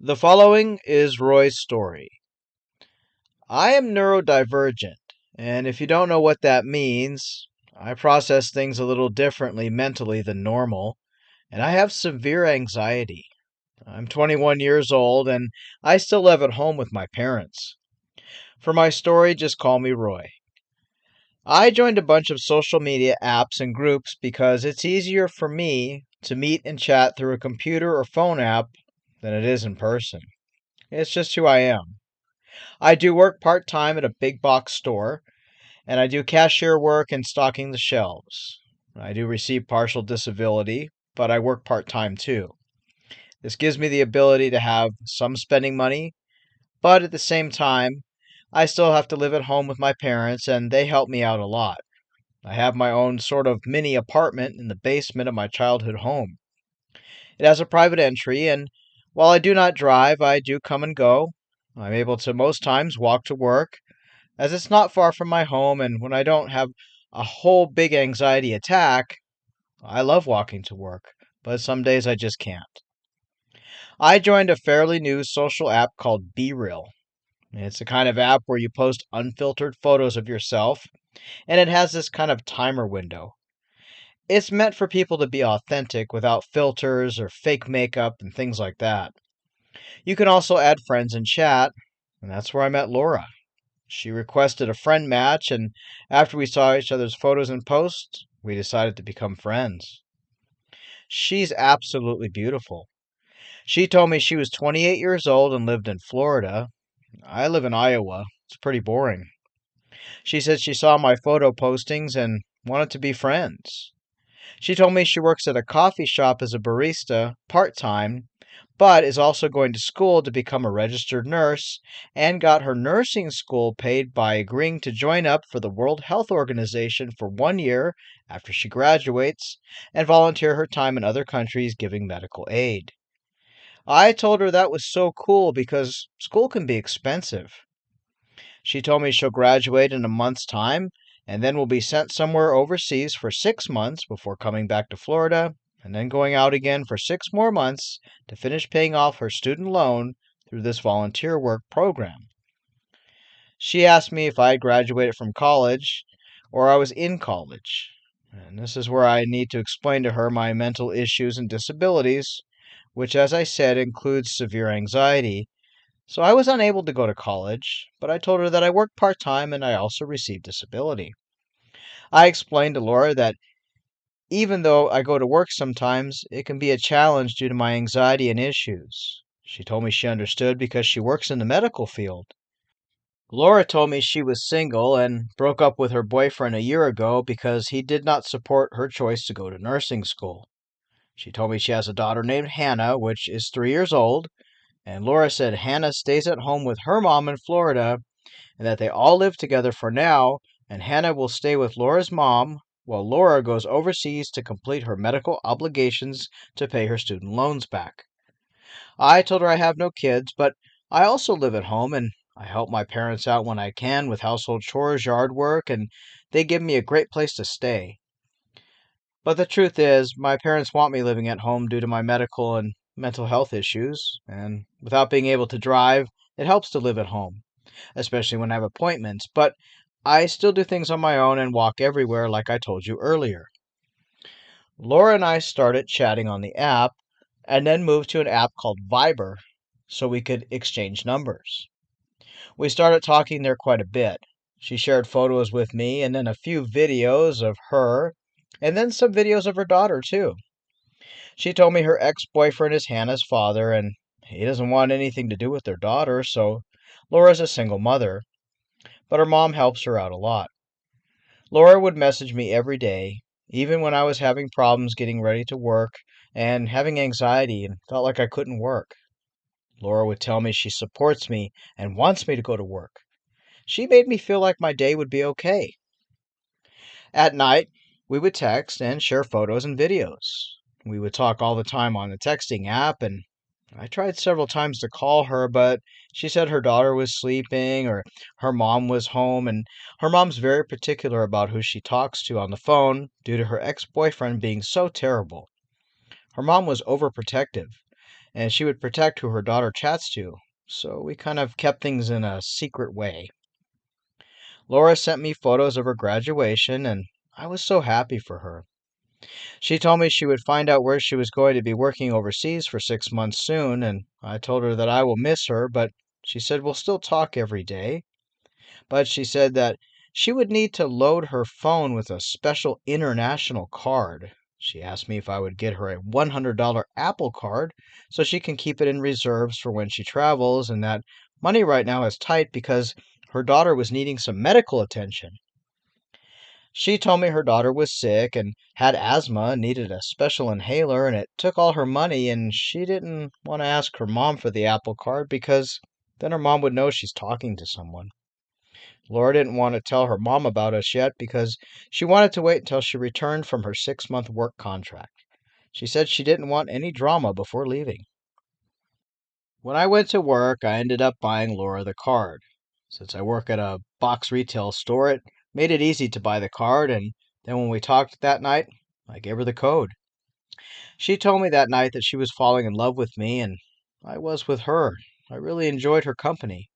The following is Roy's story. I am neurodivergent, and if you don't know what that means, I process things a little differently mentally than normal, and I have severe anxiety. I'm 21 years old, and I still live at home with my parents. For my story, just call me Roy. I joined a bunch of social media apps and groups because it's easier for me to meet and chat through a computer or phone app than it is in person. It's just who I am. I do work part time at a big box store, and I do cashier work and stocking the shelves. I do receive partial disability, but I work part time too. This gives me the ability to have some spending money, but at the same time, I still have to live at home with my parents, and they help me out a lot. I have my own sort of mini apartment in the basement of my childhood home. It has a private entry, and while I do not drive, I do come and go. I'm able to most times walk to work, as it's not far from my home, and when I don't have a whole big anxiety attack, I love walking to work, but some days I just can't. I joined a fairly new social app called BeReal. It's a kind of app where you post unfiltered photos of yourself, and it has this kind of timer window. It's meant for people to be authentic without filters or fake makeup and things like that. You can also add friends and chat, and that's where I met Laura. She requested a friend match, and after we saw each other's photos and posts, we decided to become friends. She's absolutely beautiful. She told me she was 28 years old and lived in Florida. I live in Iowa. It's pretty boring. She said she saw my photo postings and wanted to be friends. She told me she works at a coffee shop as a barista part time, but is also going to school to become a registered nurse and got her nursing school paid by agreeing to join up for the World Health Organization for 1 year after she graduates and volunteer her time in other countries giving medical aid. I told her that was so cool because school can be expensive. She told me she'll graduate in a month's time and then will be sent somewhere overseas for 6 months before coming back to Florida and then going out again for 6 more months to finish paying off her student loan through this volunteer work program. She asked me if I had graduated from college or I was in college. And this is where I need to explain to her my mental issues and disabilities, which, as I said, includes severe anxiety. So I was unable to go to college, but I told her that I work part time and I also receive disability. I explained to Laura that even though I go to work sometimes, it can be a challenge due to my anxiety and issues. She told me she understood because she works in the medical field. Laura told me she was single and broke up with her boyfriend a year ago because he did not support her choice to go to nursing school. She told me she has a daughter named Hannah, which is 3 years old, and Laura said Hannah stays at home with her mom in Florida and that they all live together for now, and Hannah will stay with Laura's mom while Laura goes overseas to complete her medical obligations to pay her student loans back. I told her I have no kids, but I also live at home and I help my parents out when I can with household chores, yard work, and they give me a great place to stay. But the truth is, my parents want me living at home due to my medical and mental health issues, and without being able to drive, it helps to live at home, especially when I have appointments. But I still do things on my own and walk everywhere, like I told you earlier. Laura and I started chatting on the app and then moved to an app called Viber so we could exchange numbers. We started talking there quite a bit. She shared photos with me and then a few videos of her and then some videos of her daughter, too. She told me her ex boyfriend is Hannah's father and he doesn't want anything to do with their daughter, so Laura's a single mother, but her mom helps her out a lot. Laura would message me every day, even when I was having problems getting ready to work and having anxiety and felt like I couldn't work. Laura would tell me she supports me and wants me to go to work. She made me feel like my day would be okay. At night, we would text and share photos and videos. We would talk all the time on the texting app, and I tried several times to call her, but she said her daughter was sleeping or her mom was home, and her mom's very particular about who she talks to on the phone due to her ex boyfriend being so terrible. Her mom was overprotective, and she would protect who her daughter chats to, so we kind of kept things in a secret way. Laura sent me photos of her graduation, and I was so happy for her. She told me she would find out where she was going to be working overseas for 6 months soon, and I told her that I will miss her, but she said we'll still talk every day. But she said that she would need to load her phone with a special international card. She asked me if I would get her a $100 Apple card so she can keep it in reserves for when she travels, and that money right now is tight because her daughter was needing some medical attention. She told me her daughter was sick and had asthma and needed a special inhaler, and it took all her money, and she didn't want to ask her mom for the Apple card because then her mom would know she's talking to someone. Laura didn't want to tell her mom about us yet because she wanted to wait until she returned from her 6 month work contract. She said she didn't want any drama before leaving. When I went to work, I ended up buying Laura the card. Since I work at a box retail store, it made it easy to buy the card, and then when we talked that night, I gave her the code. She told me that night that she was falling in love with me, and I was with her. I really enjoyed her company.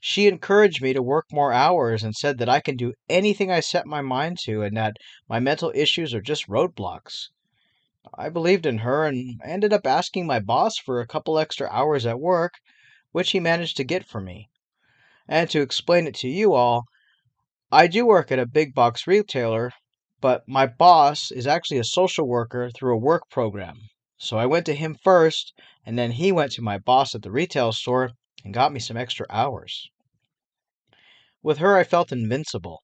She encouraged me to work more hours and said that I can do anything I set my mind to and that my mental issues are just roadblocks. I believed in her and I ended up asking my boss for a couple extra hours at work, which he managed to get for me. And to explain it to you all, I do work at a big box retailer, but my boss is actually a social worker through a work program. So I went to him first, and then he went to my boss at the retail store and got me some extra hours. With her, I felt invincible.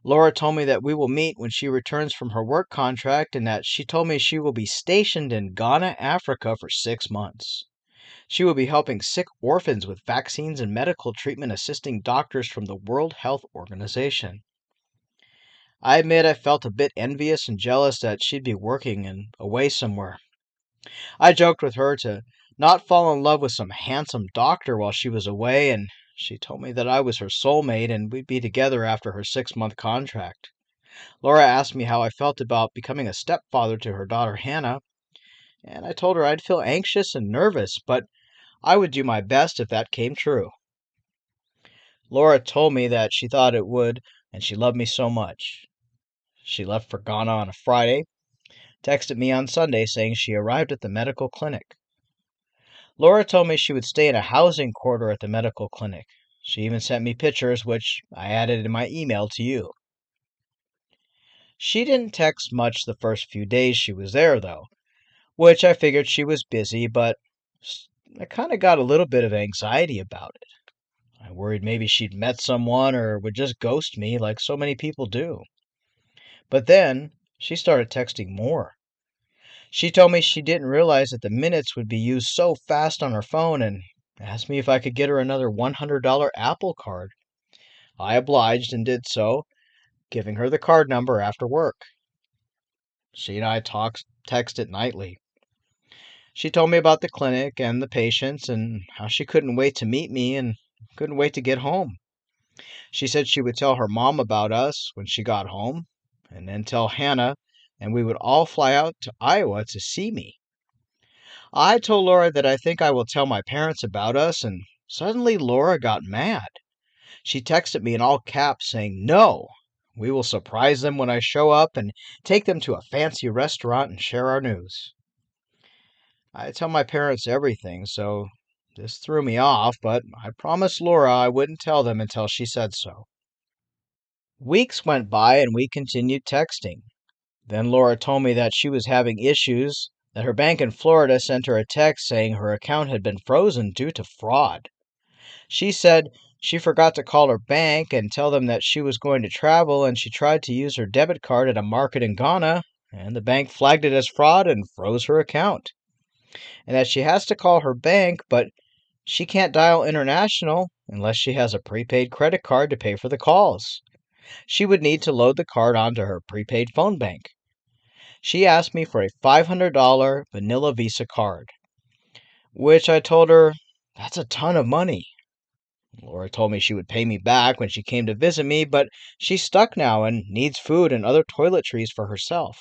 Laura told me that we will meet when she returns from her work contract and that she told me she will be stationed in Ghana, Africa for 6 months. She will be helping sick orphans with vaccines and medical treatment, assisting doctors from the World Health Organization. I admit I felt a bit envious and jealous that she'd be working and away somewhere. I joked with her to not fall in love with some handsome doctor while she was away, and she told me that I was her soulmate and we'd be together after her 6 month contract. Laura asked me how I felt about becoming a stepfather to her daughter Hannah, and I told her I'd feel anxious and nervous, but I would do my best if that came true. Laura told me that she thought it would, and she loved me so much. She left for Ghana on a Friday, texted me on Sunday saying she arrived at the medical clinic. Laura told me she would stay in a housing quarter at the medical clinic. She even sent me pictures, which I added in my email to you. She didn't text much the first few days she was there, though, which I figured she was busy, but I kind of got a little bit of anxiety about it. I worried maybe she'd met someone or would just ghost me like so many people do. But then she started texting more. She told me she didn't realize that the minutes would be used so fast on her phone and asked me if I could get her another $100 Apple card. I obliged and did so, giving her the card number after work. She and I texted nightly. She told me about the clinic and the patients and how she couldn't wait to meet me and couldn't wait to get home. She said she would tell her mom about us when she got home, and then tell Hannah, and we would all fly out to Iowa to see me. I told Laura that I think I will tell my parents about us, and suddenly Laura got mad. She texted me in all caps saying, "No, we will surprise them when I show up and take them to a fancy restaurant and share our news." I tell my parents everything, so this threw me off, but I promised Laura I wouldn't tell them until she said so. Weeks went by and we continued texting. Then Laura told me that she was having issues, that her bank in Florida sent her a text saying her account had been frozen due to fraud. She said she forgot to call her bank and tell them that she was going to travel, and she tried to use her debit card at a market in Ghana, and the bank flagged it as fraud and froze her account. And that she has to call her bank, but she can't dial international unless she has a prepaid credit card to pay for the calls. She would need to load the card onto her prepaid phone bank. She asked me for a $500 vanilla Visa card, which I told her that's a ton of money. Laura told me she would pay me back when she came to visit me, but she's stuck now and needs food and other toiletries for herself.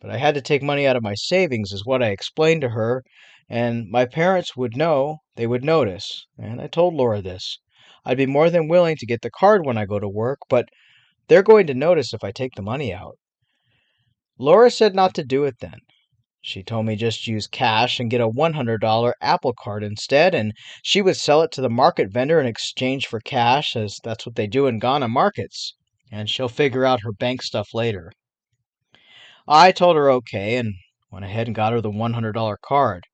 But I had to take money out of my savings, is what I explained to her, and my parents would know, they would notice. And I told Laura this. I'd be more than willing to get the card when I go to work, but they're going to notice if I take the money out. Laura said not to do it then. She told me just use cash and get a $100 Apple Card instead, and she would sell it to the market vendor in exchange for cash, as that's what they do in Ghana markets. And she'll figure out her bank stuff later. I told her okay and went ahead and got her the $100 card.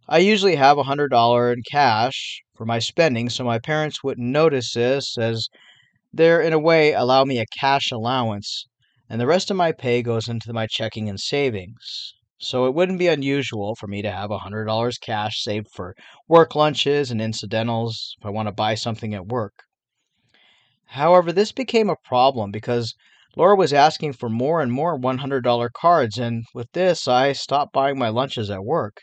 I usually have $100 in cash for my spending, so my parents wouldn't notice this, as they're in a way allow me a cash allowance, and the rest of my pay goes into my checking and savings. So it wouldn't be unusual for me to have $100 cash saved for work lunches and incidentals if I want to buy something at work. However, this became a problem because Laura was asking for more and more $100 cards, and with this, I stopped buying my lunches at work.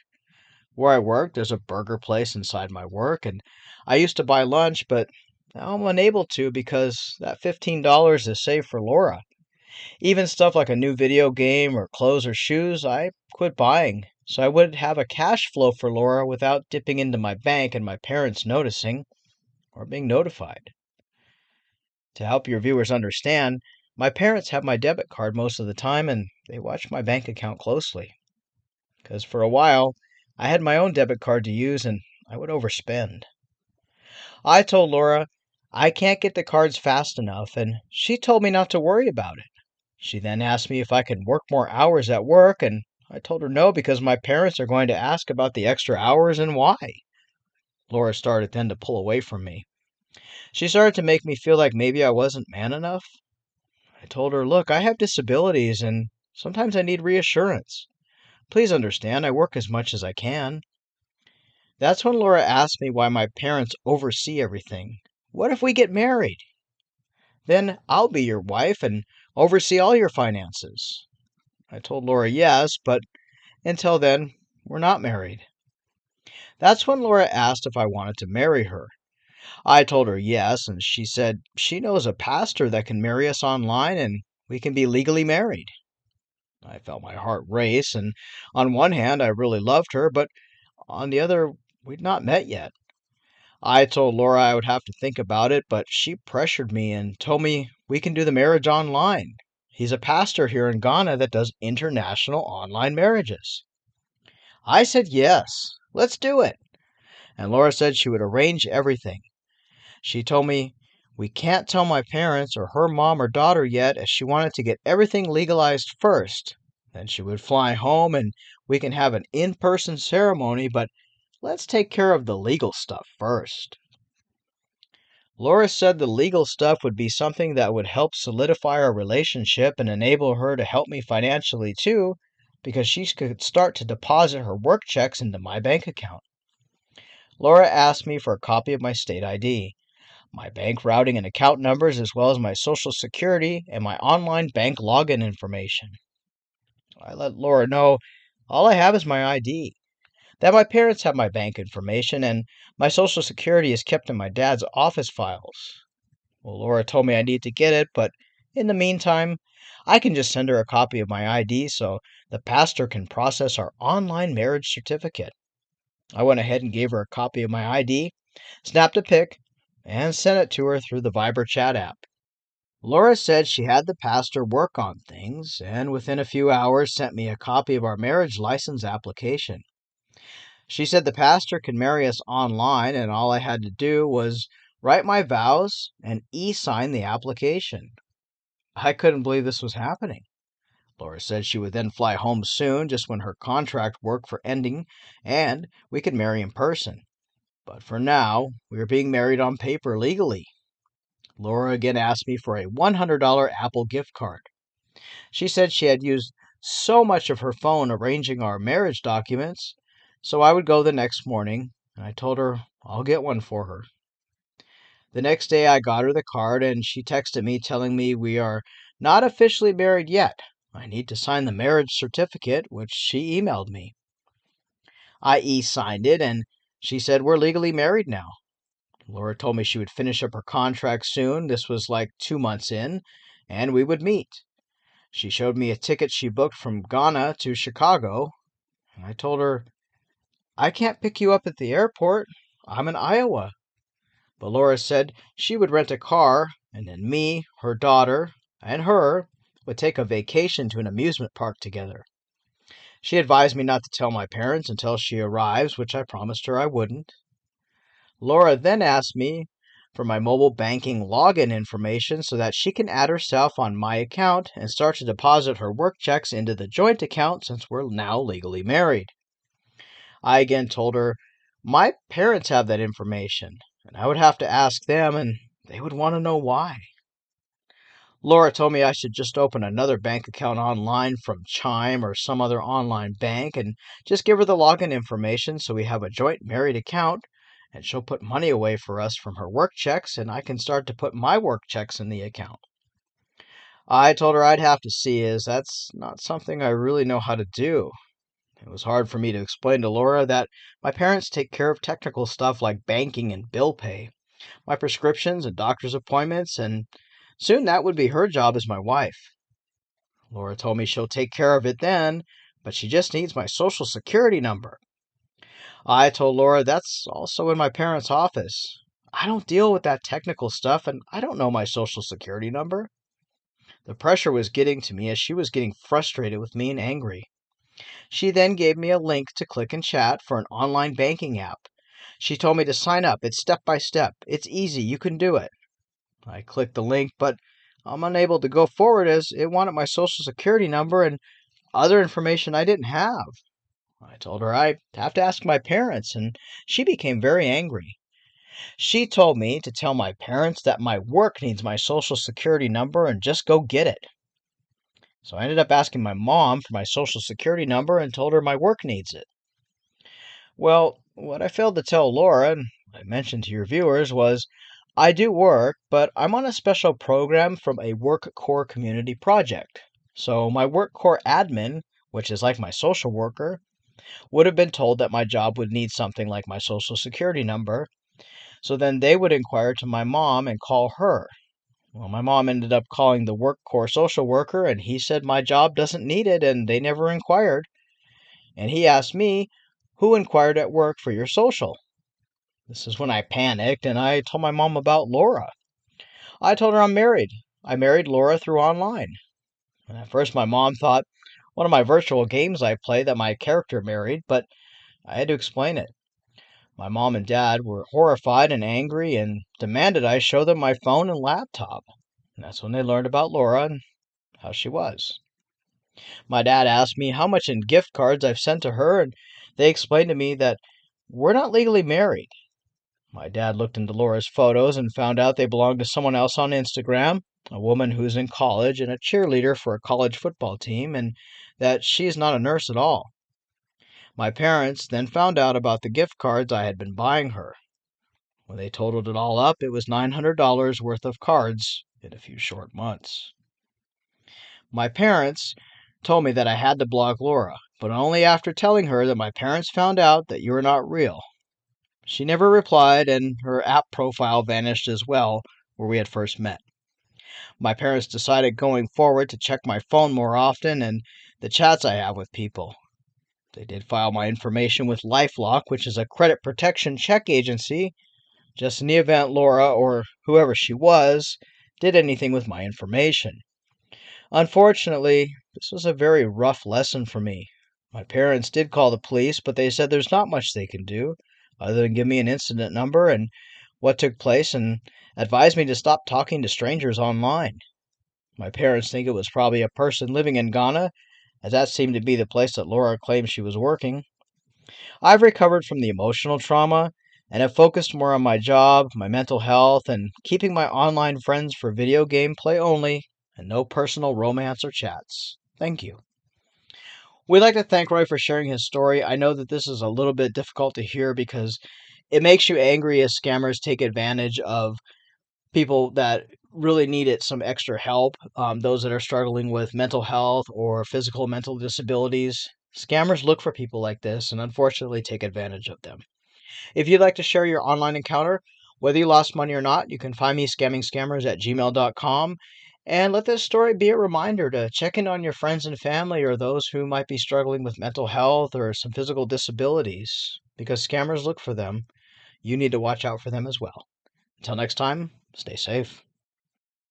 Where I work, there's a burger place inside my work, and I used to buy lunch, but now I'm unable to because that $15 is saved for Laura. Even stuff like a new video game or clothes or shoes, I quit buying, so I would have a cash flow for Laura without dipping into my bank and my parents noticing or being notified. To help your viewers understand, my parents have my debit card most of the time and they watch my bank account closely. Because for a while, I had my own debit card to use and I would overspend. I told Laura I can't get the cards fast enough, and she told me not to worry about it. She then asked me if I could work more hours at work, and I told her no because my parents are going to ask about the extra hours and why. Laura started then to pull away from me. She started to make me feel like maybe I wasn't man enough. I told her, look, I have disabilities and sometimes I need reassurance. Please understand, I work as much as I can. That's when Laura asked me why my parents oversee everything. What if we get married? Then I'll be your wife and oversee all your finances. I told Laura yes, but until then, we're not married. That's when Laura asked if I wanted to marry her. I told her yes, and she said she knows a pastor that can marry us online and we can be legally married. I felt my heart race, and on one hand, I really loved her, but on the other, we'd not met yet. I told Laura I would have to think about it, but she pressured me and told me we can do the marriage online. He's a pastor here in Ghana that does international online marriages. I said yes, let's do it. And Laura said she would arrange everything. She told me we can't tell my parents or her mom or daughter yet, as she wanted to get everything legalized first. Then she would fly home and we can have an in-person ceremony, but let's take care of the legal stuff first. Laura said the legal stuff would be something that would help solidify our relationship and enable her to help me financially too, because she could start to deposit her work checks into my bank account. Laura asked me for a copy of my state ID, my bank routing and account numbers, as well as my social security and my online bank login information. I let Laura know all I have is my ID, that my parents have my bank information, and my social security is kept in my dad's office files. Well, Laura told me I need to get it, but in the meantime, I can just send her a copy of my ID so the pastor can process our online marriage certificate. I went ahead and gave her a copy of my ID, snapped a pic, and sent it to her through the Viber chat app. Laura said she had the pastor work on things, and within a few hours sent me a copy of our marriage license application. She said the pastor could marry us online, and all I had to do was write my vows and e-sign the application. I couldn't believe this was happening. Laura said she would then fly home soon, just when her contract worked for ending, and we could marry in person. But for now, we are being married on paper legally. Laura again asked me for a $100 Apple gift card. She said she had used so much of her phone arranging our marriage documents, so I would go the next morning, and I told her I'll get one for her. The next day I got her the card, and she texted me telling me we are not officially married yet. I need to sign the marriage certificate, which she emailed me. I e-signed it, and she said we're legally married now. Laura told me she would finish up her contract soon. This was like 2 months in, and we would meet. She showed me a ticket she booked from Ghana to Chicago, and I told her I can't pick you up at the airport. I'm in Iowa. But Laura said she would rent a car, and then me, her daughter, and her would take a vacation to an amusement park together. She advised me not to tell my parents until she arrives, which I promised her I wouldn't. Laura then asked me for my mobile banking login information so that she can add herself on my account and start to deposit her work checks into the joint account since we're now legally married. I again told her my parents have that information, and I would have to ask them, and they would want to know why. Laura told me I should just open another bank account online from Chime or some other online bank and just give her the login information so we have a joint married account, and she'll put money away for us from her work checks, and I can start to put my work checks in the account. I told her I'd have to see, as that's not something I really know how to do. It was hard for me to explain to Laura that my parents take care of technical stuff like banking and bill pay, my prescriptions and doctor's appointments, and soon that would be her job as my wife. Laura told me she'll take care of it then, but she just needs my social security number. I told Laura that's also in my parents' office. I don't deal with that technical stuff, and I don't know my social security number. The pressure was getting to me as she was getting frustrated with me and angry. She then gave me a link to click and chat for an online banking app. She told me to sign up. It's step by step. It's easy. You can do it. I clicked the link, but I'm unable to go forward as it wanted my social security number and other information I didn't have. I told her I'd have to ask my parents, and she became very angry. She told me to tell my parents that my work needs my social security number and just go get it. So I ended up asking my mom for my social security number and told her my work needs it. Well, what I failed to tell Laura, and I mentioned to your viewers, was I do work, but I'm on a special program from a WorkCore community project. So my WorkCore admin, which is like my social worker, would have been told that my job would need something like my social security number. So then they would inquire to my mom and call her. Well, my mom ended up calling the WorkCore social worker, and he said my job doesn't need it and they never inquired. And he asked me, who inquired at work for your social? This is when I panicked and I told my mom about Laura. I told her I'm married. I married Laura through online. And at first, my mom thought one of my virtual games I play that my character married, but I had to explain it. My mom and dad were horrified and angry and demanded I show them my phone and laptop. And that's when they learned about Laura and how she was. My dad asked me how much in gift cards I've sent to her, and they explained to me that we're not legally married. My dad looked into Laura's photos and found out they belonged to someone else on Instagram, a woman who's in college and a cheerleader for a college football team, and that she's not a nurse at all. My parents then found out about the gift cards I had been buying her. When they totaled it all up, it was $900 worth of cards in a few short months. My parents told me that I had to block Laura, but only after telling her that my parents found out that you are not real. She never replied, and her app profile vanished as well, where we had first met. My parents decided going forward to check my phone more often and the chats I have with people. They did file my information with LifeLock, which is a credit protection check agency, just in the event Laura, or whoever she was, did anything with my information. Unfortunately, this was a very rough lesson for me. My parents did call the police, but they said there's not much they can do other than give me an incident number and what took place and advise me to stop talking to strangers online. My parents think it was probably a person living in Ghana, as that seemed to be the place that Laura claimed she was working. I've recovered from the emotional trauma and have focused more on my job, my mental health, and keeping my online friends for video game play only and no personal romance or chats. Thank you. We'd like to thank Roy for sharing his story. I know that this is a little bit difficult to hear because it makes you angry as scammers take advantage of people that really needed some extra help, those that are struggling with mental health or physical mental disabilities. Scammers look for people like this and unfortunately take advantage of them. If you'd like to share your online encounter, whether you lost money or not, you can find me scammingscammers@gmail.com. And let this story be a reminder to check in on your friends and family or those who might be struggling with mental health or some physical disabilities. because scammers look for them, you need to watch out for them as well. Until next time, stay safe.